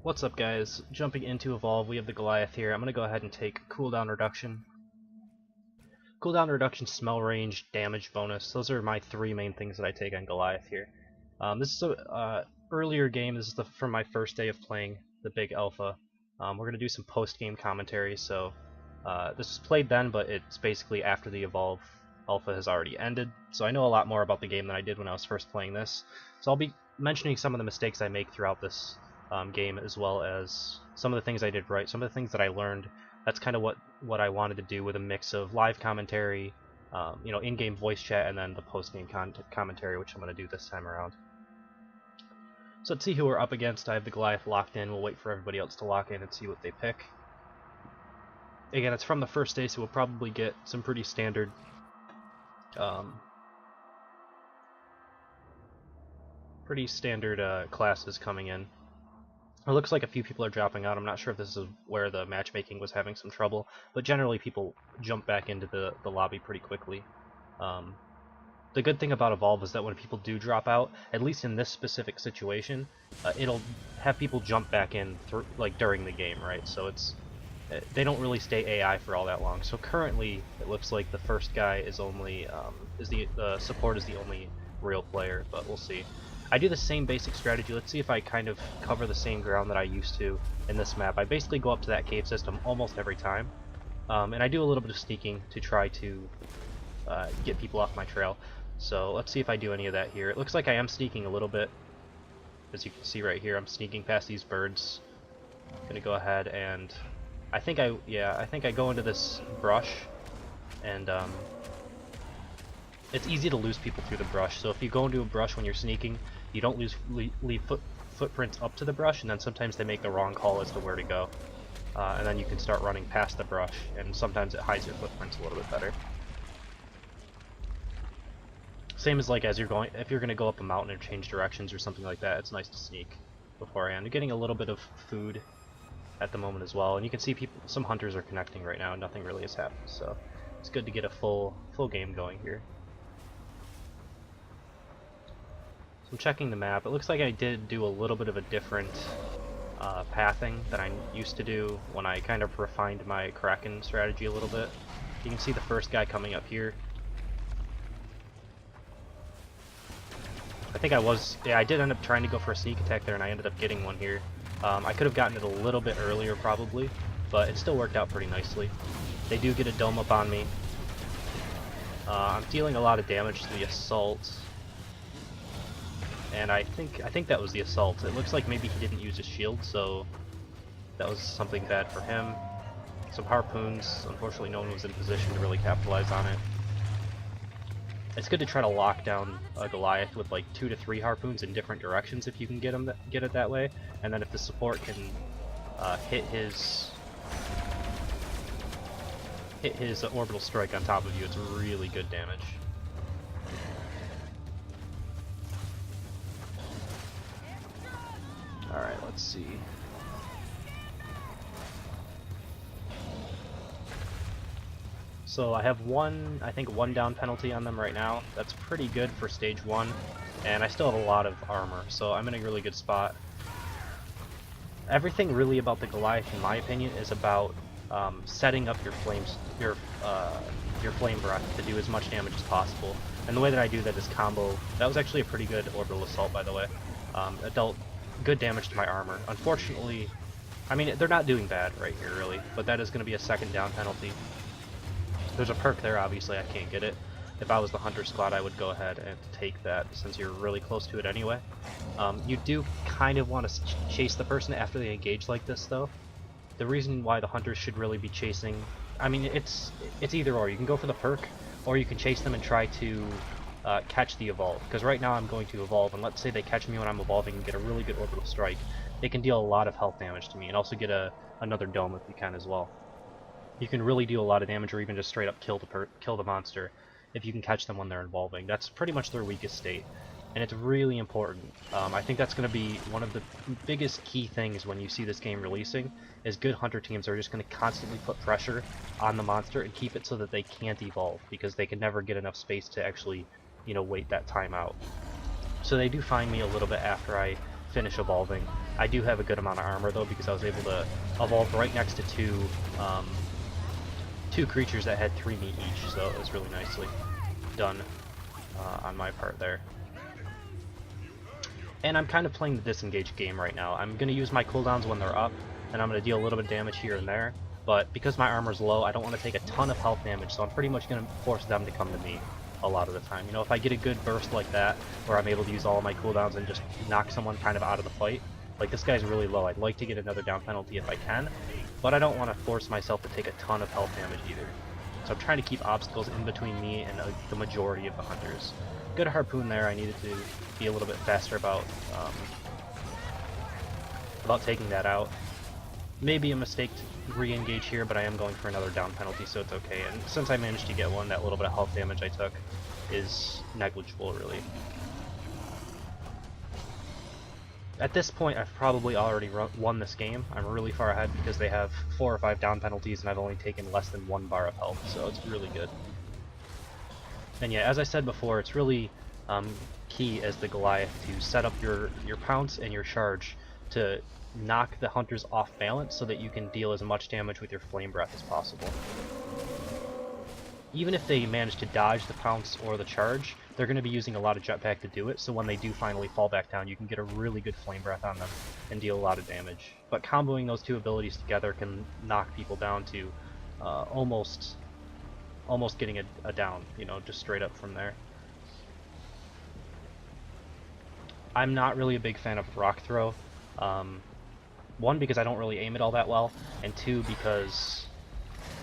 What's up, guys? Jumping into Evolve, we have the Goliath here. I'm going to go ahead and take Cooldown Reduction. Cooldown Reduction, Smell Range, Damage Bonus. Those are my three main things that I take on Goliath here. This is a earlier game. This is from my first day of playing the big alpha. We're going to do some post-game commentary, so this was played then, but it's basically after the Evolve alpha has already ended. So I know a lot more about the game than I did when I was first playing this. So I'll be mentioning some of the mistakes I make throughout this game, as well as some of the things I did right, some of the things that I learned. That's kind of what I wanted to do, with a mix of live commentary, in-game voice chat, and then the post-game commentary, which I'm going to do this time around. So let's see who we're up against. I have the Goliath locked in. We'll wait for everybody else to lock in and see what they pick. Again, it's from the first day, so we'll probably get some pretty standard classes coming in. It looks like a few people are dropping out. I'm not sure if this is where the matchmaking was having some trouble, but generally people jump back into the lobby pretty quickly. The good thing about Evolve is that when people do drop out, at least in this specific situation, it'll have people jump back in during the game, right? So they don't really stay AI for all that long. So currently, it looks like the first guy is only the support is the only real player, but we'll see. I do the same basic strategy. Let's see if I kind of cover the same ground that I used to in this map. I basically go up to that cave system almost every time, and I do a little bit of sneaking to try to get people off my trail. So let's see if I do any of that here. It looks like I am sneaking a little bit. As you can see right here, I'm sneaking past these birds. I'm gonna go ahead and I think I go into this brush, and it's easy to lose people through the brush. So if you go into a brush when you're sneaking, you don't leave footprints up to the brush, and then sometimes they make the wrong call as to where to go. And then you can start running past the brush, and sometimes it hides your footprints a little bit better. Same as if you're going to go up a mountain and change directions or something like that, it's nice to sneak beforehand. You're getting a little bit of food at the moment as well, and you can see some hunters are connecting right now, and nothing really has happened. So it's good to get a full game going here. I'm checking the map. It looks like I did do a little bit of a different pathing than I used to do when I kind of refined my Kraken strategy a little bit. You can see the first guy coming up here. I think I did end up trying to go for a sneak attack there, and I ended up getting one here. I could have gotten it a little bit earlier probably, but it still worked out pretty nicely. They do get a dome up on me. I'm dealing a lot of damage to the assault. And I think that was the assault. It looks like maybe he didn't use his shield, so that was something bad for him. Some harpoons. Unfortunately, no one was in position to really capitalize on it. It's good to try to lock down a Goliath with like 2 to 3 harpoons in different directions if you can get it that way. And then if the support can hit his orbital strike on top of you, it's really good damage. Alright, let's see. So I have I think one down penalty on them right now. That's pretty good for stage 1, and I still have a lot of armor, so I'm in a really good spot. Everything really about the Goliath, in my opinion, is about setting up your flame breath to do as much damage as possible. And the way that I do that is combo. That was actually a pretty good orbital assault, by the way. It dealt good damage to my armor. Unfortunately, I mean, they're not doing bad right here, really, but that is going to be a second down penalty. There's a perk there, obviously I can't get it. If I was the hunter squad, I would go ahead and take that, since you're really close to it anyway. You do kind of want to chase the person after they engage like this, though. The reason why the hunters should really be chasing, I mean, it's either or. You can go for the perk, or you can chase them and try to catch the evolve, because right now I'm going to evolve, and let's say they catch me when I'm evolving and get a really good orbital strike. They can deal a lot of health damage to me, and also get another dome if you can as well. You can really do a lot of damage, or even just straight up kill the monster if you can catch them when they're evolving. That's pretty much their weakest state, and it's really important. I think that's going to be one of the biggest key things when you see this game releasing, is good hunter teams are just going to constantly put pressure on the monster and keep it so that they can't evolve, because they can never get enough space to actually, wait that time out. So they do find me a little bit after I finish evolving. I do have a good amount of armor though, because I was able to evolve right next to two creatures that had 3 meat each, so it was really nicely done on my part there. And I'm kind of playing the disengage game right now. I'm going to use my cooldowns when they're up, and I'm going to deal a little bit of damage here and there, but because my armor's low, I don't want to take a ton of health damage, so I'm pretty much going to force them to come to me a lot of the time. You know, if I get a good burst like that, where I'm able to use all of my cooldowns and just knock someone kind of out of the fight, like this guy's really low, I'd like to get another down penalty if I can, but I don't want to force myself to take a ton of health damage either. So I'm trying to keep obstacles in between me and the majority of the hunters. Good harpoon there. I needed to be a little bit faster about taking that out. Maybe a mistake to re-engage here, but I am going for another down penalty, so it's okay. And since I managed to get one, that little bit of health damage I took is negligible, really. At this point, I've probably already won this game. I'm really far ahead because they have 4 or 5 down penalties, and I've only taken less than 1 bar of health, so it's really good. And yeah, as I said before, it's really key as the Goliath to set up your pounce and your charge to knock the hunters off balance so that you can deal as much damage with your flame breath as possible. Even if they manage to dodge the pounce or the charge, they're going to be using a lot of jetpack to do it, so when they do finally fall back down, you can get a really good flame breath on them and deal a lot of damage. But comboing those 2 abilities together can knock people down to almost getting a down, you know, just straight up from there. I'm not really a big fan of rock throw. 1, because I don't really aim it all that well, and 2, because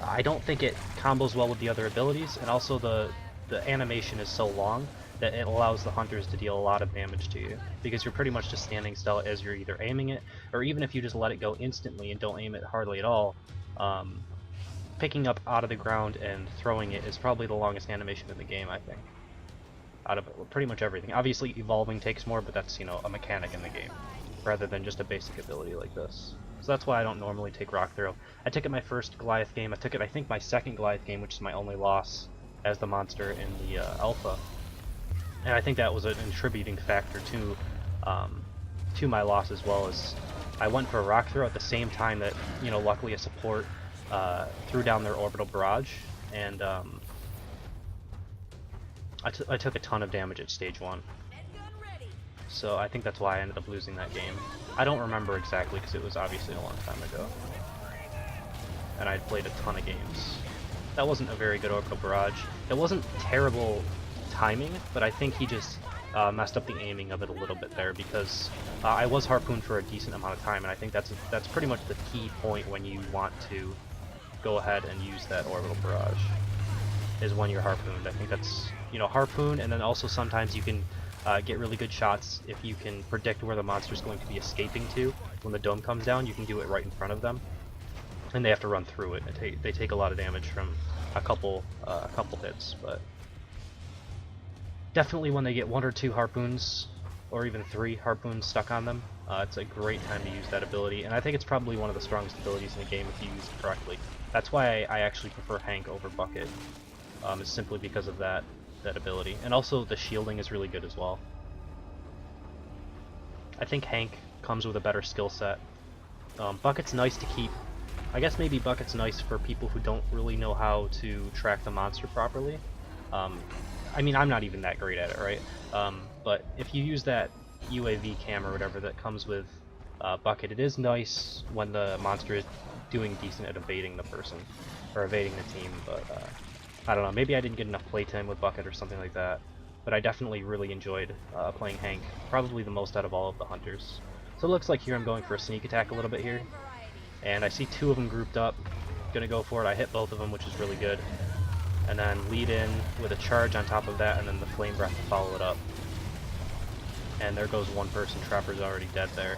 I don't think it combos well with the other abilities, and also the animation is so long that it allows the hunters to deal a lot of damage to you, because you're pretty much just standing still as you're either aiming it, or even if you just let it go instantly and don't aim it hardly at all, picking up out of the ground and throwing it is probably the longest animation in the game, I think. Out of pretty much everything. Obviously evolving takes more, but that's, you know, a mechanic in the game, rather than just a basic ability like this. So that's why I don't normally take rock throw. I took it my first Goliath game. I took it, I think, my second Goliath game, which is my only loss as the monster in the alpha. And I think that was an contributing factor to my loss, as well as I went for a rock throw at the same time that, you know, luckily a support threw down their orbital barrage, and I took a ton of damage at stage 1. So I think that's why I ended up losing that game. I don't remember exactly because it was obviously a long time ago. And I'd played a ton of games. That wasn't a very good orbital barrage. It wasn't terrible timing, but I think he just messed up the aiming of it a little bit there, because I was harpooned for a decent amount of time, and I think that's pretty much the key point when you want to go ahead and use that orbital barrage, is when you're harpooned. I think that's, you know, harpoon, and then also sometimes you can get really good shots if you can predict where the monster's going to be escaping to. When the dome comes down, you can do it right in front of them, and they have to run through it. They take a lot of damage from a couple hits, but definitely when they get 1 or 2 harpoons, or even 3 harpoons stuck on them, it's a great time to use that ability, and I think it's probably one of the strongest abilities in the game if you use it correctly. That's why I actually prefer Hank over Bucket, is simply because of that ability. And also the shielding is really good as well. I think Hank comes with a better skill set. Bucket's nice to keep. I guess maybe Bucket's nice for people who don't really know how to track the monster properly. I mean, I'm not even that great at it, right? But if you use that UAV cam or whatever that comes with Bucket, it is nice when the monster is doing decent at evading the person, or evading the team, but I don't know, maybe I didn't get enough playtime with Bucket or something like that, but I definitely really enjoyed playing Hank, probably the most out of all of the hunters. So it looks like here I'm going for a sneak attack a little bit here, and I see 2 of them grouped up, gonna go for it. I hit both of them, which is really good, and then lead in with a charge on top of that, and then the flame breath to follow it up. And there goes one person. Trapper's already dead there,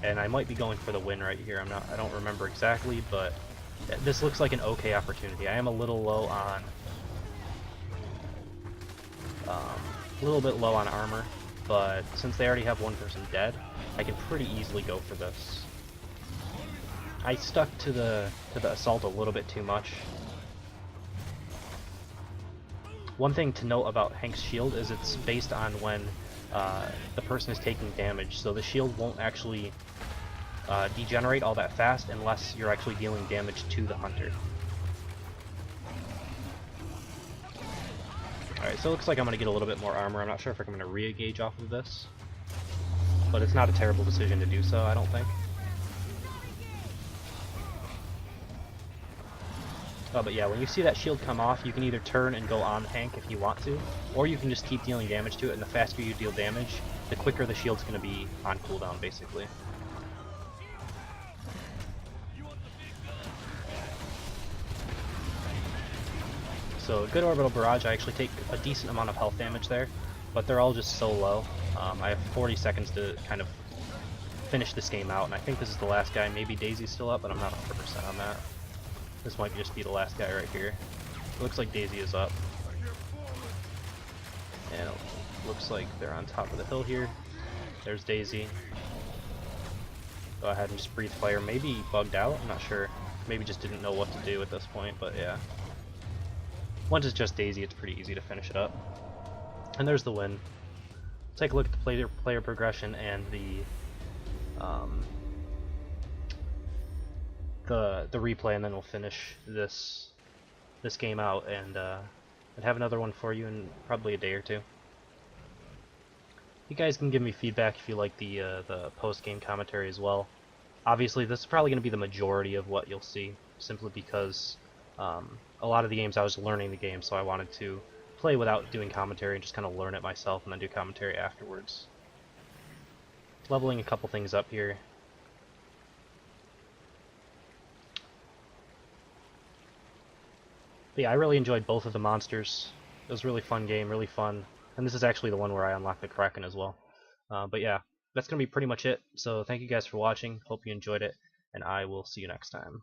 and I might be going for the win right here. I don't remember exactly, but this looks like an okay opportunity. I am a little low on a little bit low on armor, but since they already have one person dead, I can pretty easily go for this. I stuck to the assault a little bit too much. One thing to note about Hank's shield is it's based on when the person is taking damage, so the shield won't actually degenerate all that fast unless you're actually dealing damage to the hunter. Alright, so it looks like I'm going to get a little bit more armor. I'm not sure if I'm going to re-engage off of this, but it's not a terrible decision to do so, I don't think. Oh, but yeah, when you see that shield come off, you can either turn and go on Hank if you want to, or you can just keep dealing damage to it, and the faster you deal damage, the quicker the shield's going to be on cooldown, basically. So, good orbital barrage. I actually take a decent amount of health damage there, but they're all just so low. I have 40 seconds to kind of finish this game out, and I think this is the last guy. Maybe Daisy's still up, but I'm not 100% on that. This might just be the last guy right here. It looks like Daisy is up. And it looks like they're on top of the hill here. There's Daisy. Go ahead and just breathe fire. Maybe bugged out, I'm not sure. Maybe just didn't know what to do at this point, but yeah. Once it's just Daisy, it's pretty easy to finish it up. And there's the win. Take a look at the player progression and the replay, and then we'll finish this game out and have another one for you in probably a day or two. You guys can give me feedback if you like the post-game commentary as well. Obviously, this is probably going to be the majority of what you'll see, simply because a lot of the games I was learning the game, so I wanted to play without doing commentary and just kind of learn it myself and then do commentary afterwards. Leveling a couple things up here. But yeah, I really enjoyed both of the monsters. It was a really fun game, really fun. And this is actually the one where I unlocked the Kraken as well. But yeah, that's going to be pretty much it. So thank you guys for watching. Hope you enjoyed it, and I will see you next time.